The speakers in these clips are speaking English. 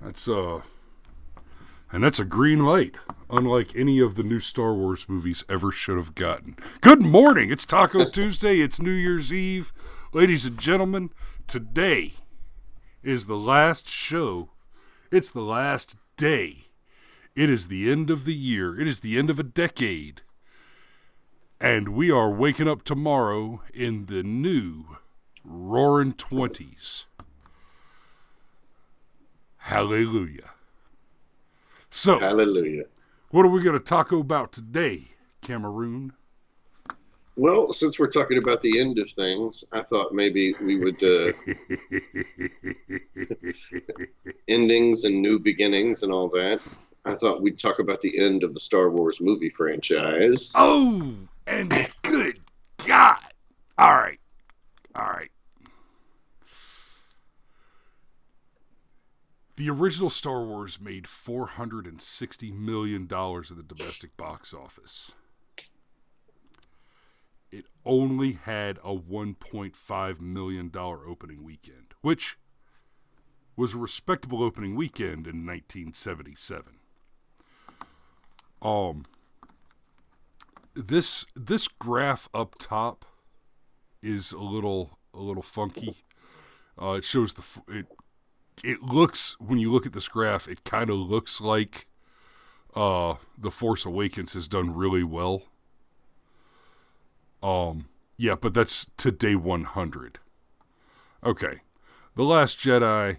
That's and that's a green light, unlike any of the new Star Wars movies ever should have gotten. Good morning. It's Taco Tuesday. It's New Year's Eve, ladies and gentlemen. Today is the last show. It's the last day. It is the end of the year. It is the end of a decade. And we are waking up tomorrow in the new roaring 20s. Hallelujah. So, Hallelujah. what are we going to talk about today, Cameroon? Well, since we're talking about the end of things, I thought maybe we would endings and new beginnings and all that. I thought we'd talk about the end of the Star Wars movie franchise. Oh, and good God. All right. All right. The original Star Wars made $460 million in the domestic box office. It only had a $1.5 million opening weekend, which was a respectable opening weekend in 1977. This graph up top is a little funky. It shows it looks, when you look at this graph, it kind of looks like The Force Awakens has done really well. Yeah, but that's to day 100. Okay. The Last Jedi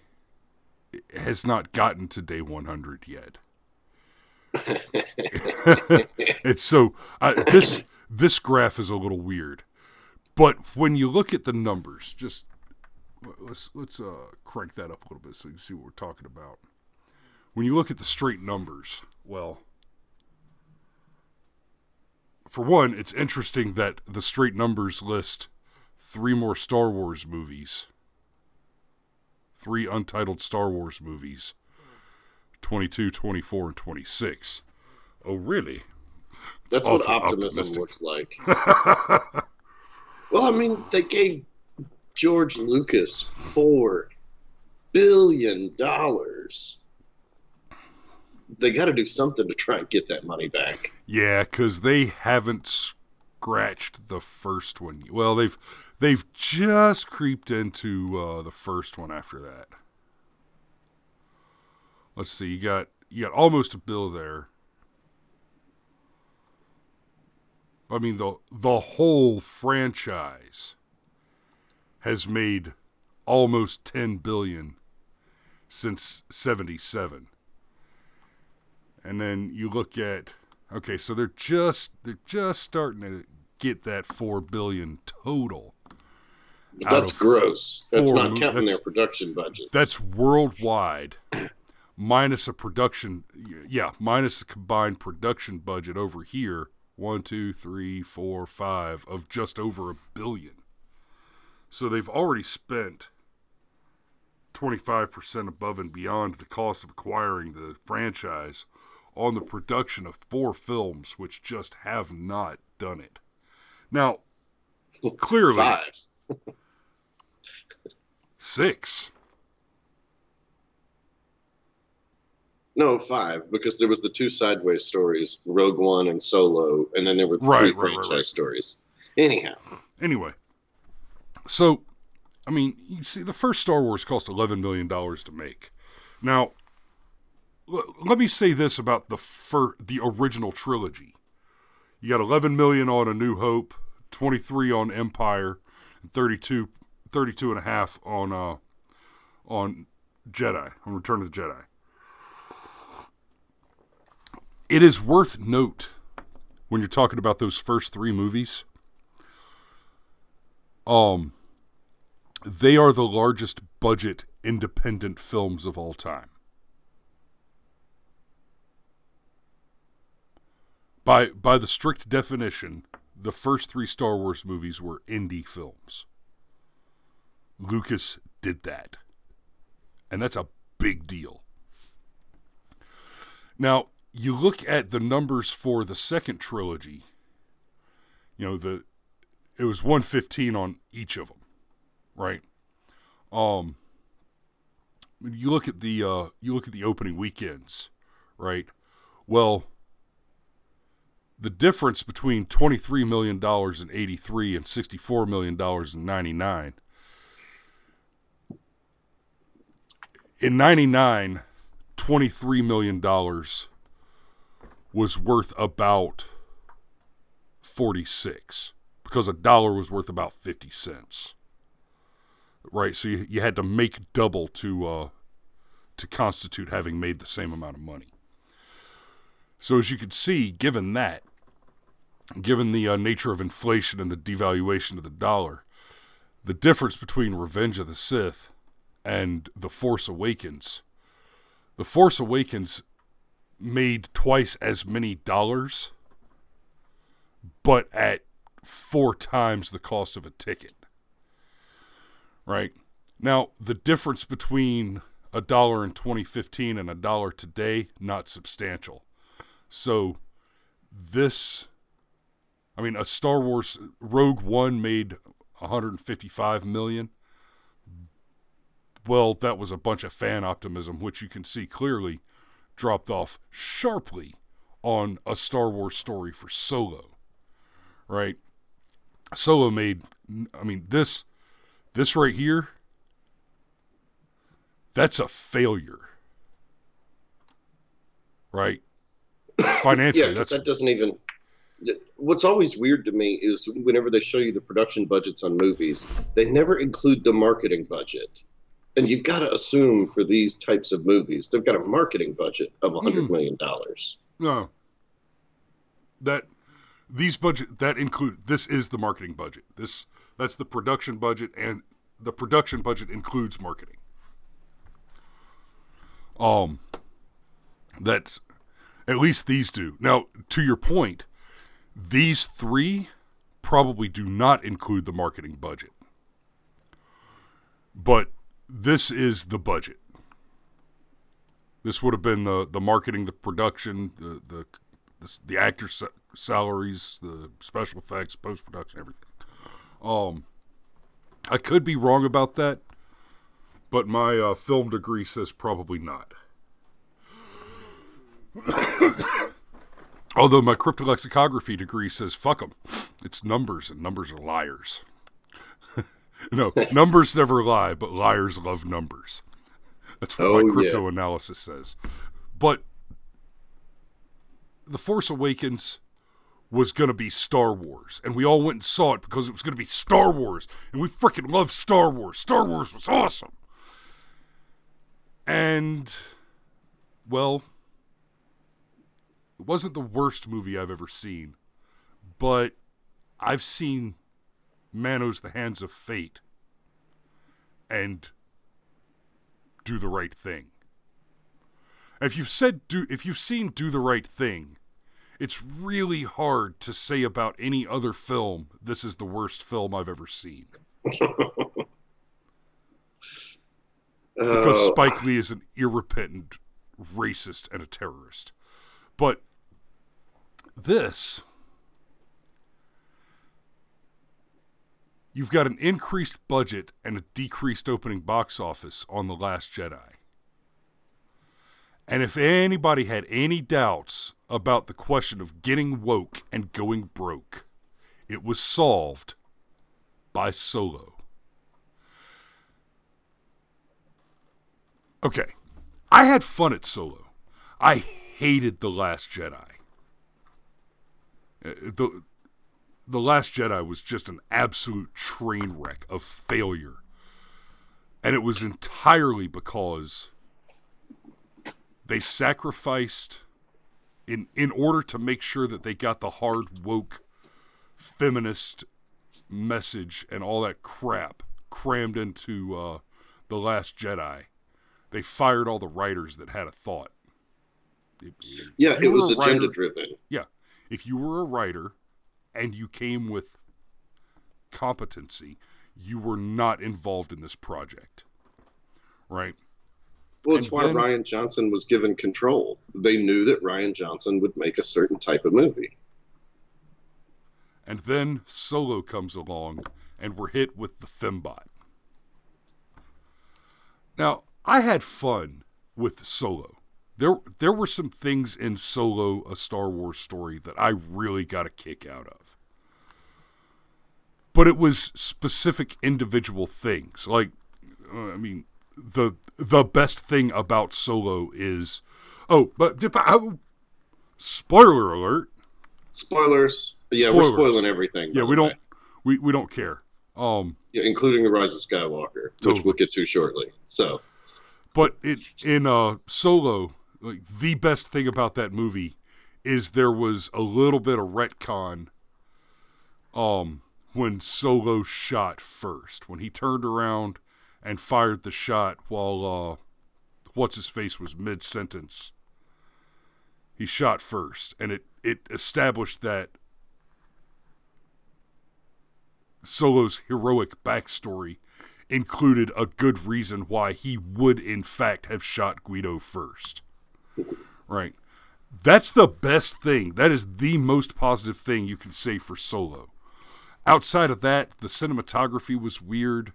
has not gotten to day 100 yet. It's so this graph is a little weird. But when you look at the numbers, just let's crank that up a little bit so you can see what we're talking about. When you look at the straight numbers, well, for one, it's interesting that the straight numbers list 3 more Star Wars movies. 3 untitled Star Wars movies. 22, 24, and 26. Oh, really? It's That's what awfully optimism optimistic. looks like. Well, I mean, they gave George Lucas $4 billion. They got to do something to try and get that money back. Yeah, because they haven't scratched the first one. Well, they've just creeped into the first one after that. Let's see, you got almost a bill there. I mean, the whole franchise has made almost 10 billion since 77. And then you look at, okay, so they're just starting to get that 4 billion total But out that's of gross. That's not counting their that's production budgets. worldwide, minus a production, yeah, minus a combined production budget over here, 1, 2, 3, 4, 5 of just over $1 billion. So they've already spent 25% above and beyond the cost of acquiring the franchise on the production of 4 films, which just have not done it. Now, clearly, 5. 6. No, 5, because there was the 2 sideways stories, Rogue One and Solo, and then there were 3 Right. franchise stories. Anyhow, Anyway, so, I mean, you see, the first Star Wars cost $11 million to make. Now, let me say this about the original trilogy. You got 11 million on A New Hope, 23 on Empire, and 32 and a half on Jedi, on Return of the Jedi. It is worth note when you're talking about those first 3 movies. They are the largest budget independent films of all time. By the strict definition, the first 3 Star Wars movies were indie films. Lucas did that. And that's a big deal. Now, you look at the numbers for the second trilogy, it was 115 on each of them, right? you look at the opening weekends, right? Well, the difference between $23 million in 83 and $64 million in 99. In 99, $23 million was worth about 46 because a dollar was worth about 50 cents. Right, so you had to make double to constitute having made the same amount of money. So as you can see, given the nature of inflation and the devaluation of the dollar, the difference between Revenge of the Sith and The Force Awakens made twice as many dollars, but at 4 times the cost of a ticket. Right? Now, the difference between $1 in 2015 and $1 today, not substantial. So a Star Wars Rogue One made $155 million. Well, that was a bunch of fan optimism, which you can see clearly dropped off sharply on A Star Wars Story for Solo. Right? Solo made, this right here, that's a failure. Right? Financially, Yeah, because that doesn't even... What's always weird to me is whenever they show you the production budgets on movies, they never include the marketing budget. And you've got to assume for these types of movies, they've got a marketing budget of $100 million. No. This is the marketing budget. That's the production budget, and the production budget includes marketing. That at least these do. Now, to your point, these 3 probably do not include the marketing budget. But this is the budget. This would have been the marketing, the production, the actors' salaries, the special effects, post-production, everything. I could be wrong about that, but my film degree says probably not. Although my cryptolexicography degree says fuck them. It's numbers, and numbers are liars. No, numbers never lie, but liars love numbers. That's what my crypto analysis says. But The Force Awakens was going to be Star Wars, and we all went and saw it because it was going to be Star Wars, and we freaking love Star Wars. Star Wars was awesome. And, well, it wasn't the worst movie I've ever seen, but I've seen Manos the Hands of Fate and Do the Right Thing. If you've seen Do the Right Thing, it's really hard to say about any other film, this is the worst film I've ever seen. Because Spike Lee is an irrepentant racist and a terrorist. But this, you've got an increased budget and a decreased opening box office on The Last Jedi. And if anybody had any doubts about the question of getting woke and going broke, it was solved by Solo. Okay, I had fun at Solo. I hated The Last Jedi. The Last Jedi was just an absolute train wreck of failure. And it was entirely because they sacrificed, in order to make sure that they got the hard, woke, feminist message and all that crap crammed into The Last Jedi, they fired all the writers that had a thought. It was agenda-driven. Yeah. If you were a writer and you came with competency, you were not involved in this project. Right? Well, it's why Rian Johnson was given control. They knew that Rian Johnson would make a certain type of movie. And then Solo comes along, and we're hit with the fembot. Now, I had fun with Solo. There were some things in Solo, a Star Wars story, that I really got a kick out of. But it was specific individual things. Like, I mean, the best thing about Solo is, spoiler alert. Spoilers. Yeah, we're Spoilers. spoiling everything. Yeah, we don't care. Yeah, including the Rise of Skywalker, Totally. which we'll get to shortly. So, but in Solo, like, the best thing about that movie is there was a little bit of retcon. When Solo shot first, when he turned around and fired the shot while what's his face was mid sentence, he shot first, and it established that Solo's heroic backstory included a good reason why he would in fact have shot Guido first. Right. That's the best thing. That is the most positive thing you can say for Solo. Outside of that, the cinematography was weird.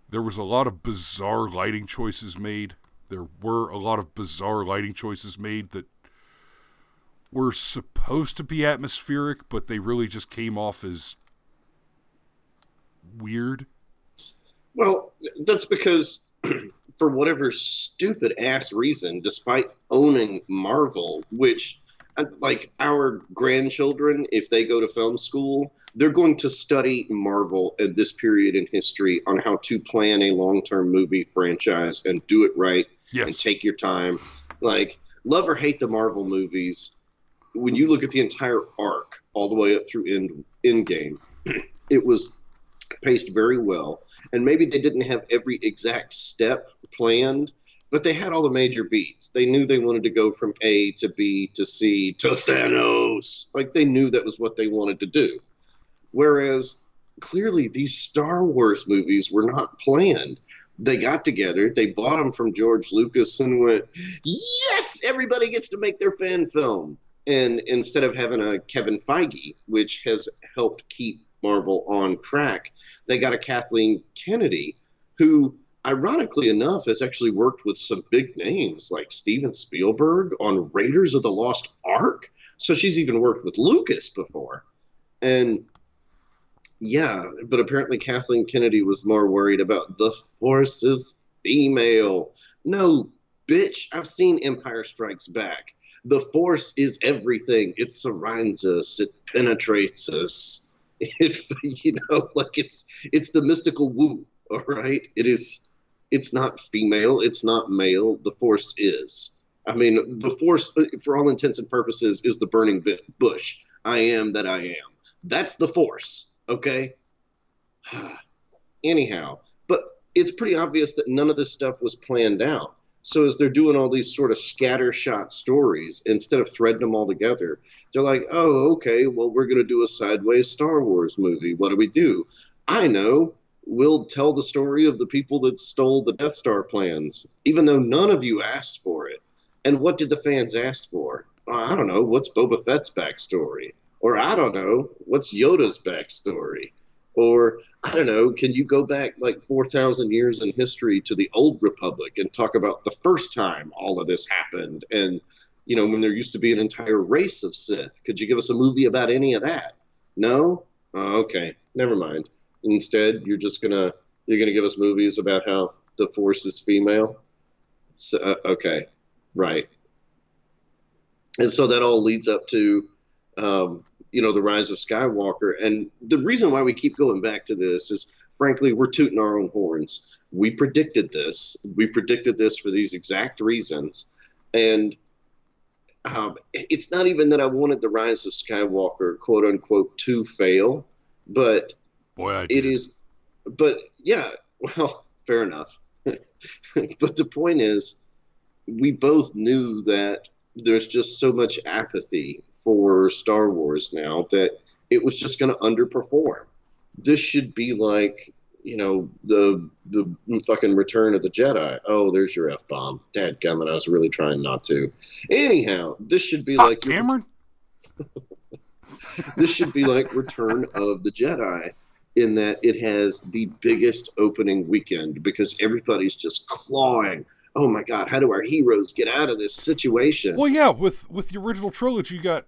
There was a lot of bizarre lighting choices made. There were a lot of bizarre lighting choices made that were supposed to be atmospheric, but they really just came off as weird. well, that's because for whatever stupid ass reason, despite owning Marvel, which, like, our grandchildren, if they go to film school, they're going to study Marvel at this period in history on how to plan a long-term movie franchise and do it right. Yes. And take your time. Like, love or hate the Marvel movies, when you look at the entire arc all the way up through Endgame, it was paced very well. And maybe they didn't have every exact step planned, but they had all the major beats. They knew they wanted to go from A to B to C to Thanos. Like, they knew that was what they wanted to do. Whereas, clearly, these Star Wars movies were not planned. They got together, they bought them from George Lucas and went, yes, everybody gets to make their fan film. And instead of having a Kevin Feige, which has helped keep Marvel on track, they got a Kathleen Kennedy, who, ironically enough, has actually worked with some big names like Steven Spielberg on Raiders of the Lost Ark. So she's even worked with Lucas before. And yeah, but apparently Kathleen Kennedy was more worried about the Force is female. No, bitch, I've seen Empire Strikes Back. The Force is everything. It surrounds us. It penetrates us. It's the mystical woo. All right, it is. It's not female. It's not male. The Force is. I mean, the Force, for all intents and purposes, is the burning bush. I am that I am. That's the Force. Okay. Anyhow, but it's pretty obvious that none of this stuff was planned out. So as they're doing all these sort of scattershot stories, instead of threading them all together, they're like, oh, okay, well, we're going to do a sideways Star Wars movie. What do we do? I know. We'll tell the story of the people that stole the Death Star plans, even though none of you asked for it. And what did the fans ask for? I don't know. What's Boba Fett's backstory? Or I don't know. What's Yoda's backstory? Or, I don't know, can you go back like 4,000 years in history to the Old Republic and talk about the first time all of this happened? And, you know, when there used to be an entire race of Sith. Could you give us a movie about any of that? No? Oh, okay, never mind. Instead, you're gonna give us movies about how the Force is female? So, okay, right. And so that all leads up to the Rise of Skywalker. And the reason why we keep going back to this is, frankly, we're tooting our own horns. We predicted this. We predicted this for these exact reasons. And it's not even that I wanted the Rise of Skywalker, quote unquote, to fail, but it is. But yeah, well, fair enough. But the point is, we both knew that there's just so much apathy for Star Wars now that it was just going to underperform. This should be like, the fucking Return of the Jedi. Oh, there's your F-bomb. Dadgummit, I was really trying not to. Anyhow, this should be like Cameron. This should be like Return of the Jedi. in that it has the biggest opening weekend because everybody's just clawing. Oh my God, how do our heroes get out of this situation? Well, yeah, with the original trilogy, you got,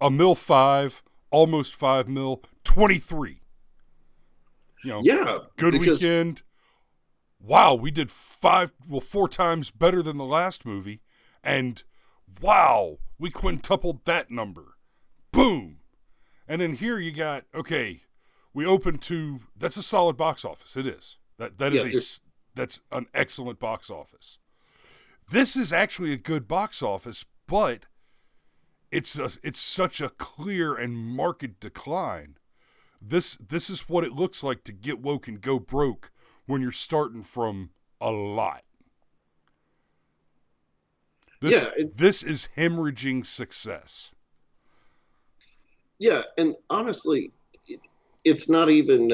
a mil 5, almost 5 mil, 23. Yeah, Good because weekend. Wow, we did 4 times better than the last movie, and wow, we quintupled that number. Boom. And then here you got, okay, we opened to, that's a solid box office. It is. That yeah, is there's that's an excellent box office. This is actually a good box office, but it's such a clear and marked decline. This is what it looks like to get woke and go broke when you're starting from a lot. yeah, This is hemorrhaging success. yeah, and honestly, it's not even.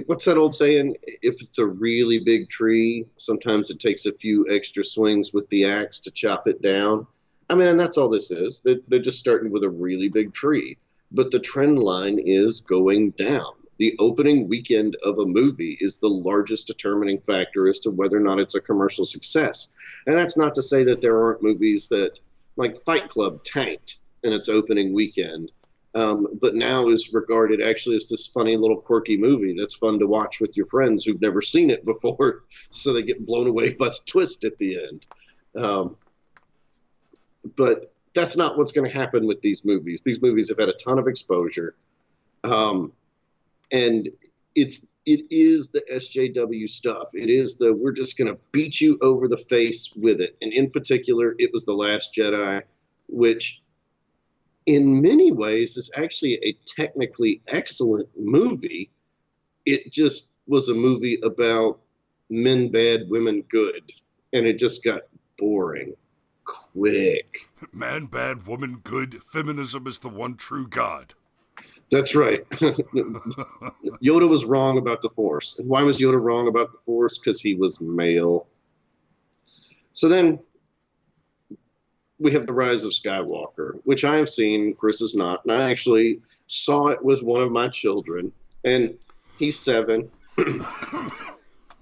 What's that old saying? If it's a really big tree, sometimes it takes a few extra swings with the axe to chop it down. I mean, and that's all this is. They're just starting with a really big tree, but the trend line is going down. The opening weekend of a movie is the largest determining factor as to whether or not it's a commercial success. And that's not to say that there aren't movies that, like Fight Club, tanked in its opening weekend, but now is regarded actually as this funny little quirky movie that's fun to watch with your friends who've never seen it before, so they get blown away by the twist at the end. Um, but that's not what's going to happen with these movies. These movies have had a ton of exposure, um, and it is the SJW stuff. It is the we're just going to beat you over the face with it. And in particular, it was The Last Jedi, which in many ways is actually a technically excellent movie. It just was a movie about men bad, women good, and it just got boring quick. Man bad, woman good. Feminism is the one true God. That's right. Yoda was wrong about the Force. And why was Yoda wrong about the Force? Because he was male. So then we have The Rise of Skywalker, which I have seen. Chris is not. And I actually saw it with one of my children. And he's 7.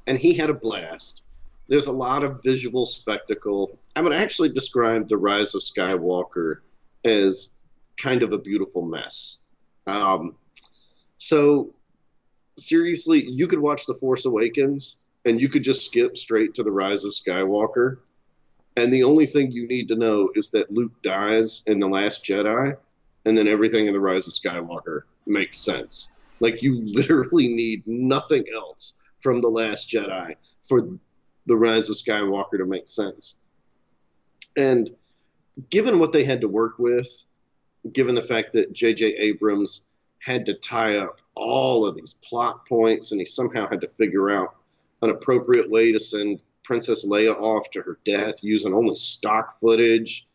And he had a blast. There's a lot of visual spectacle. I would actually describe The Rise of Skywalker as kind of a beautiful mess. Um, so, seriously, you could watch The Force Awakens and you could just skip straight to The Rise of Skywalker. And the only thing you need to know is that Luke dies in The Last Jedi, and then everything in The Rise of Skywalker makes sense. Like, you literally need nothing else from The Last Jedi for The Rise of Skywalker to make sense. And given what they had to work with, given the fact that J.J. Abrams had to tie up all of these plot points and he somehow had to figure out an appropriate way to send Princess Leia off to her death using only stock footage.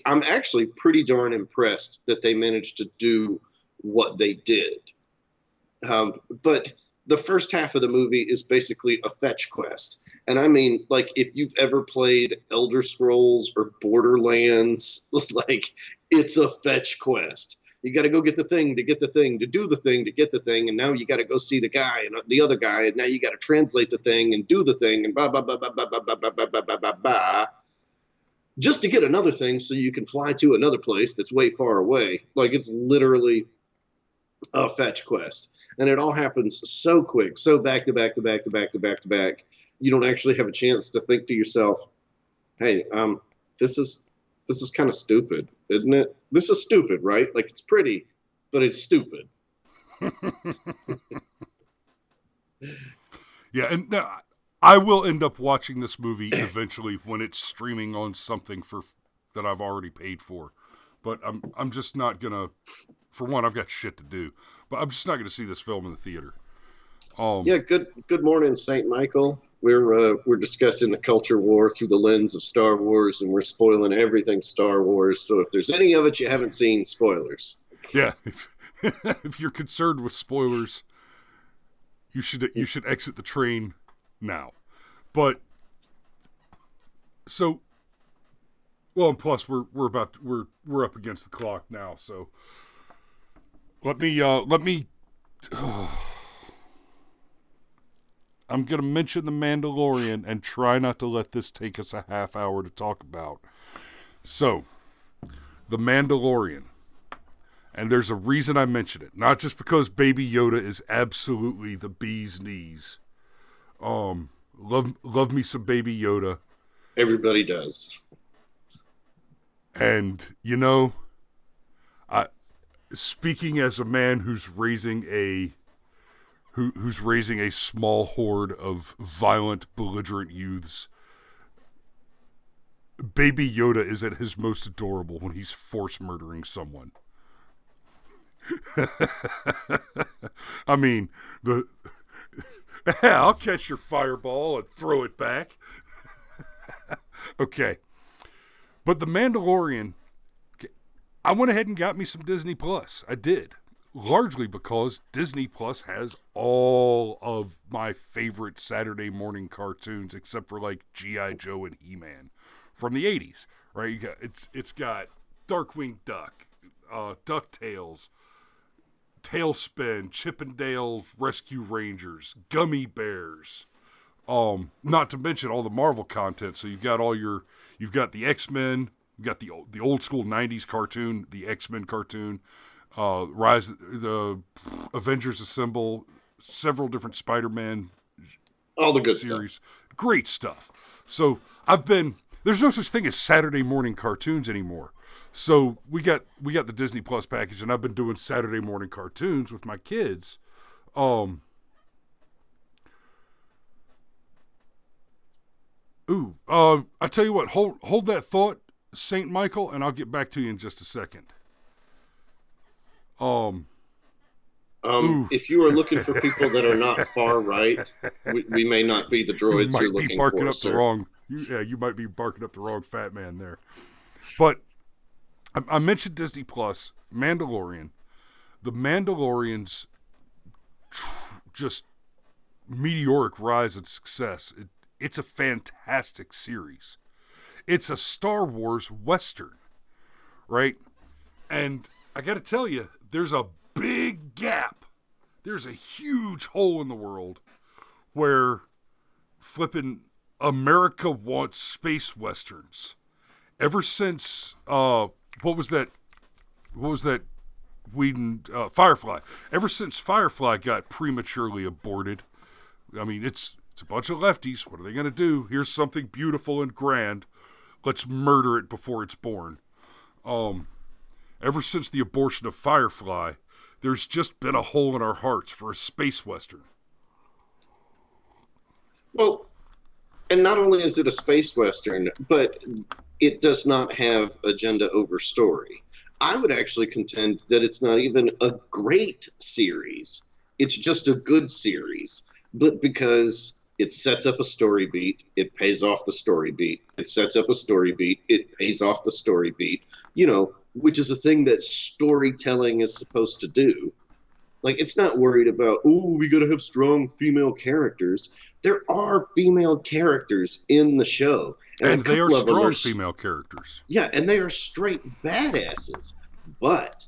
I'm actually pretty darn impressed that they managed to do what they did. But the first half of the movie is basically a fetch quest. And I mean, like, if you've ever played Elder Scrolls or Borderlands, like, it's a fetch quest. You got to go get the thing to get the thing to do the thing to get the thing, and now you got to go see the guy and the other guy, and now you got to translate the thing and do the thing and blah blah blah blah blah blah blah blah blah blah blah blah blah, just to get another thing so you can fly to another place that's way far away. Like, it's literally a fetch quest, and it all happens so quick, so back to back to back to back to back to back. You don't actually have a chance to think to yourself, "Hey, this is kind of stupid, isn't it? This is stupid, right? Like, it's pretty, but it's stupid." Yeah, and I will end up watching this movie eventually when it's streaming on something that I've already paid for. But I'm just not gonna. For one, I've got shit to do, but I'm just not gonna see this film in the theater. Yeah, good morning, Saint Michael. We're discussing the culture war through the lens of Star Wars, and we're spoiling everything Star Wars. So if there's any of it you haven't seen, spoilers. Yeah, if you're concerned with spoilers, you should exit the train now. But so, well, and plus we're up against the clock now. So let me I'm going to mention The Mandalorian and try not to let this take us a half hour to talk about. So, The Mandalorian. And there's a reason I mention it. Not just because Baby Yoda is absolutely the bee's knees. Love me some Baby Yoda. Everybody does. And, I speaking as a man who's raising a small horde of violent, belligerent youths, Baby Yoda is at his most adorable when he's force murdering someone. I mean, I'll catch your fireball and throw it back. Okay. But The Mandalorian, I went ahead and got me some Disney Plus. I did. Largely because Disney Plus has all of my favorite Saturday morning cartoons, except for like G.I. Joe and He-Man from the 80s, right? It's got Darkwing Duck, DuckTales, Tailspin, Chippendale Rescue Rangers, Gummy Bears. Not to mention all the Marvel content. So you've got the X-Men, you've got the old school '90s cartoon, the X-Men cartoon, the Avengers Assemble, several different Spider-Man All the good series, stuff. great stuff. So there's no such thing as Saturday morning cartoons anymore. So we got the Disney Plus package, and I've been doing Saturday morning cartoons with my kids. I tell you what, hold that thought, Saint Michael, and I'll get back to you in just a second. Um, ooh, If you are looking for people that are not far right, we may not be the you droids you're might be looking barking for, up the sir. wrong. You might be barking up the wrong fat man there. But I mentioned Disney Plus, Mandalorian. The Mandalorian's just meteoric rise in success. It's a fantastic series. It's a Star Wars Western, right? And I got to tell you, there's a big gap. There's a huge hole in the world where flipping America wants space westerns. Ever since what was that? What was that? Whedon Firefly. Ever since Firefly got prematurely aborted, I mean, it's a bunch of lefties. What are they going to do? Here's something beautiful and grand. Let's murder it before it's born. Ever since the abortion of Firefly, there's just been a hole in our hearts for a space western. Well, and not only is it a space western, but it does not have agenda over story. I would actually contend that it's not even a great series. It's just a good series. But because it sets up a story beat, it pays off the story beat. It sets up a story beat, it pays off the story beat, which is a thing that storytelling is supposed to do. Like, it's not worried about, oh, we got to have strong female characters. There are female characters in the show, and a And they are couple of them are, strong female characters. yeah, and they are straight badasses. But,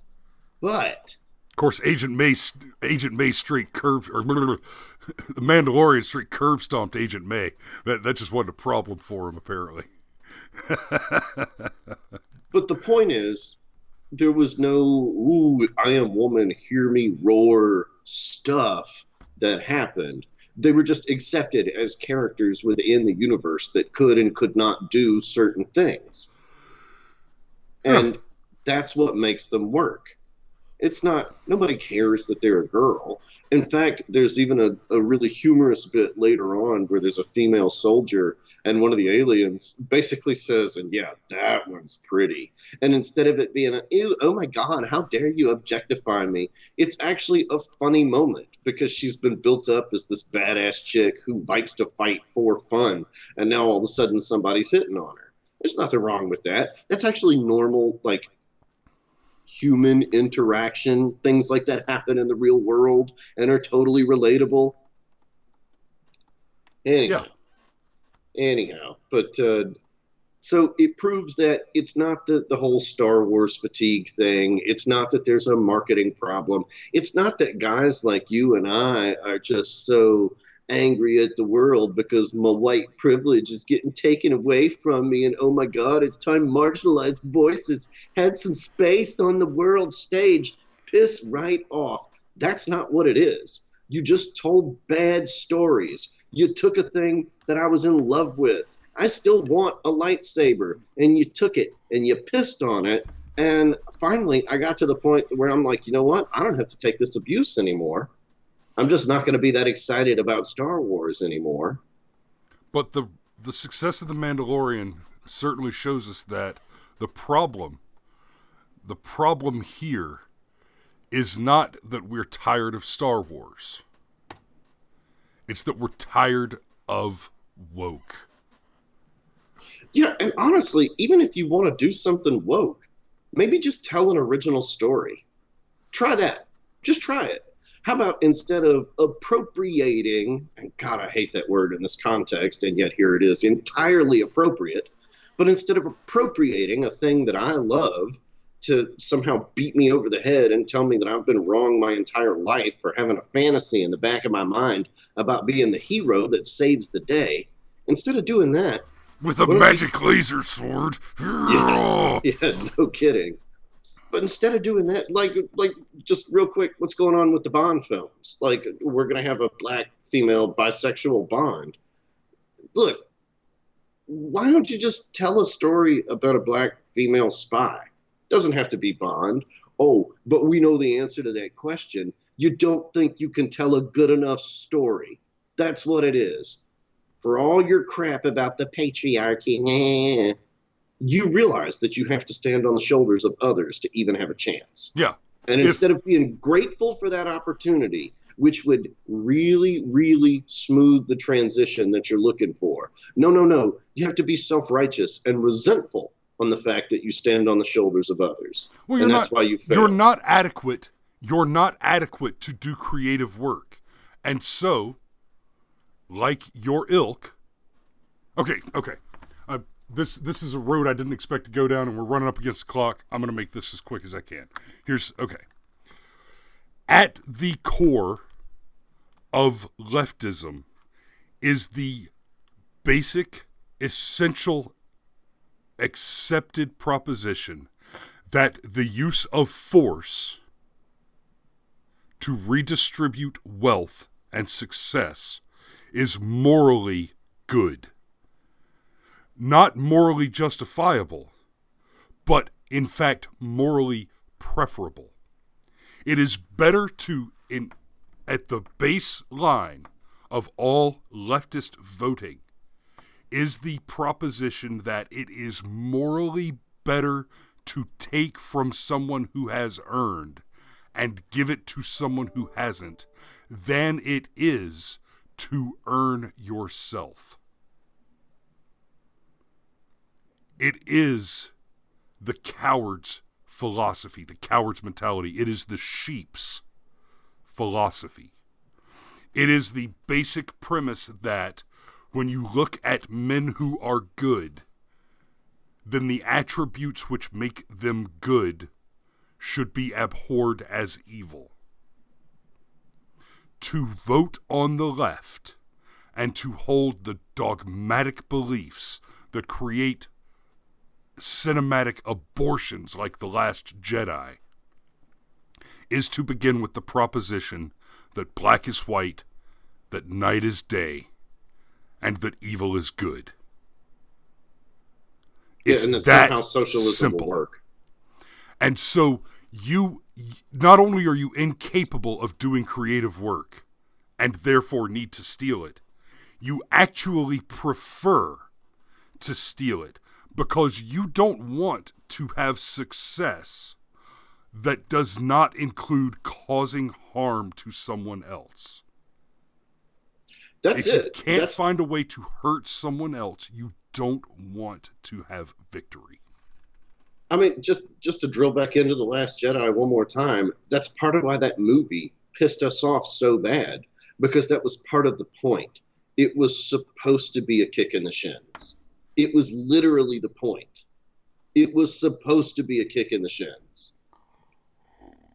Of course, Agent May straight curb, or the Mandalorian straight curb stomped Agent May. That just wasn't a problem for him, apparently. but the point is, there was no, ooh, I am woman, hear me roar stuff that happened. They were just accepted as characters within the universe that could and could not do certain things. And that's what makes them work. It's not, nobody cares that they're a girl. In fact, there's even a really humorous bit later on where there's a female soldier and one of the aliens basically says, and yeah, that one's pretty. And instead of it being a, ew, oh my God, how dare you objectify me? It's actually a funny moment because she's been built up as this badass chick who likes to fight for fun. And now all of a sudden somebody's hitting on her. There's nothing wrong with that. That's actually normal, like, human interaction. Things like that happen in the real world and are totally relatable. Yeah. Anyhow, but So it proves that it's not the whole Star Wars fatigue thing. It's not that there's a marketing problem. It's not that guys like you and I are just so angry at the world because my white privilege is getting taken away from me. And oh my God, it's time marginalized voices had some space on the world stage. Piss right off. That's not what it is. You just told bad stories. You took a thing that I was in love with. I still want a lightsaber. And you took it and you pissed on it. And finally, I got to the point where I'm like, you know what? I don't have to take this abuse anymore. I'm just not going to be that excited about Star Wars anymore. But the success of the Mandalorian certainly shows us that the problem the problem here is not that we're tired of Star Wars. It's that we're tired of woke. Yeah, and honestly, even if you want to do something woke, maybe just tell an original story. Try that. Just try it. How about instead of appropriating, and God, I hate that word in this context, and yet here it is, entirely appropriate, but instead of appropriating a thing that I love to somehow beat me over the head and tell me that I've been wrong my entire life for having a fantasy in the back of my mind about being the hero that saves the day, instead of doing that, With a why don't you? magic laser sword. Yeah, yeah, no kidding. But instead of doing that, like just real quick, what's going on with the Bond films? Like we're gonna have a black female bisexual Bond. Look, why don't you just tell a story about a black female spy? Doesn't have to be Bond. Oh, but we know the answer to that question. You don't think you can tell a good enough story. That's what it is. For all your crap about the patriarchy, you realize that you have to stand on the shoulders of others to even have a chance. Yeah. And If instead of being grateful for that opportunity, which would really, really smooth the transition that you're looking for, no, no, no. You have to be self righteous and resentful on the fact that you stand on the shoulders of others. well, And that's why you you're fail. not adequate. You're not adequate to do creative work. And so, like your ilk, okay. Uh, this is a road I didn't expect to go down, and we're running up against the clock. I'm going to make this as quick as I can. Here's okay. At the core of leftism is the basic, essential, accepted proposition that the use of force to redistribute wealth and success is morally good. Not morally justifiable, but in fact morally preferable. It is better to, at the baseline of all leftist voting, is the proposition that it is morally better to take from someone who has earned and give it to someone who hasn't than it is to earn yourself. It is the coward's philosophy, the coward's mentality. It is the sheep's philosophy. It is the basic premise that when you look at men who are good, then the attributes which make them good should be abhorred as evil. To vote on the left and to hold the dogmatic beliefs that create cinematic abortions like The Last Jedi is to begin with the proposition that black is white, that night is day, and that evil is good. Yeah, It's and that somehow that socialism will simple. work. And so you, not only are you incapable of doing creative work and therefore need to steal it, you actually prefer to steal it because you don't want to have success that does not include causing harm to someone else. That's If you it. can't find a way to hurt someone else, you don't want to have victory. I mean, just to drill back into The Last Jedi one more time, that's part of why that movie pissed us off so bad, because that was part of the point. It was supposed to be a kick in the shins. It was literally the point. It was supposed to be a kick in the shins.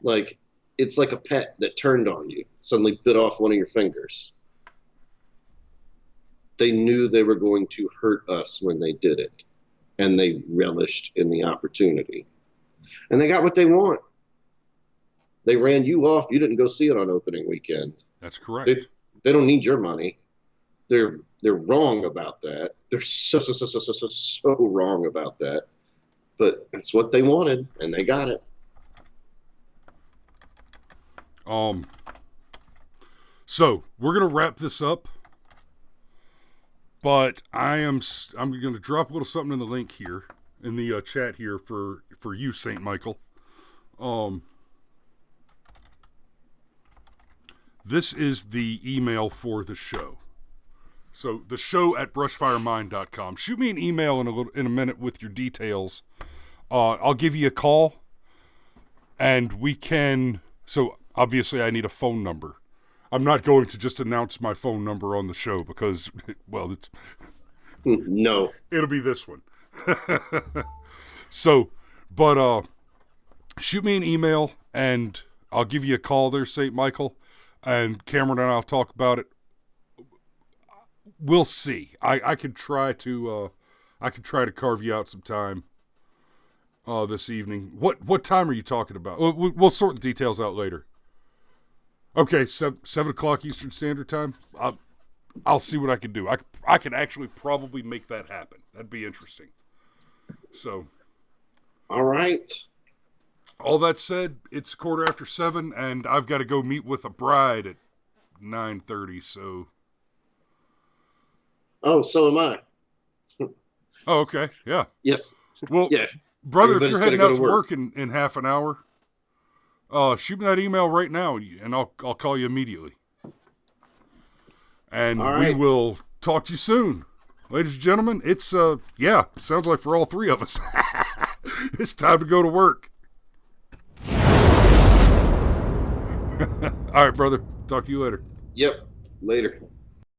Like, it's like a pet that turned on you, suddenly bit off one of your fingers. They knew they were going to hurt us when they did it, and they relished in the opportunity. And they got what they want. They ran you off. You didn't go see it on opening weekend. That's correct. They don't need your money. They're wrong about that. They're so wrong about that. But that's what they wanted, and they got it. So we're gonna wrap this up, but I'm gonna drop a little something in the link here in the chat here for you, Saint Michael. This is the email for the show. So the show at brushfiremind.com. Shoot me an email in a minute with your details. I'll give you a call, and we can. So obviously, I need a phone number. I'm not going to just announce my phone number on the show because, well, it's no. It'll be this one. So, but shoot me an email, and I'll give you a call there, St. Michael, and Cameron and I'll talk about it. We'll see. I could try to carve you out some time this evening. What time are you talking about? We'll sort the details out later. Okay, 7 o'clock Eastern Standard Time. I'll see what I can do. I can actually probably make that happen. That'd be interesting. So, all right. All that said, it's 7:15, and I've got to go meet with a bride at 9:30. So. Oh, so am I. Oh, okay. Yeah. Yes. Well, yeah. Brother, if you're heading out to work in half an hour, shoot me that email right now, and I'll call you immediately. And we will talk to you soon. Ladies and gentlemen, it's, sounds like for all three of us. It's time to go to work. All right, brother. Talk to you later. Yep. Later.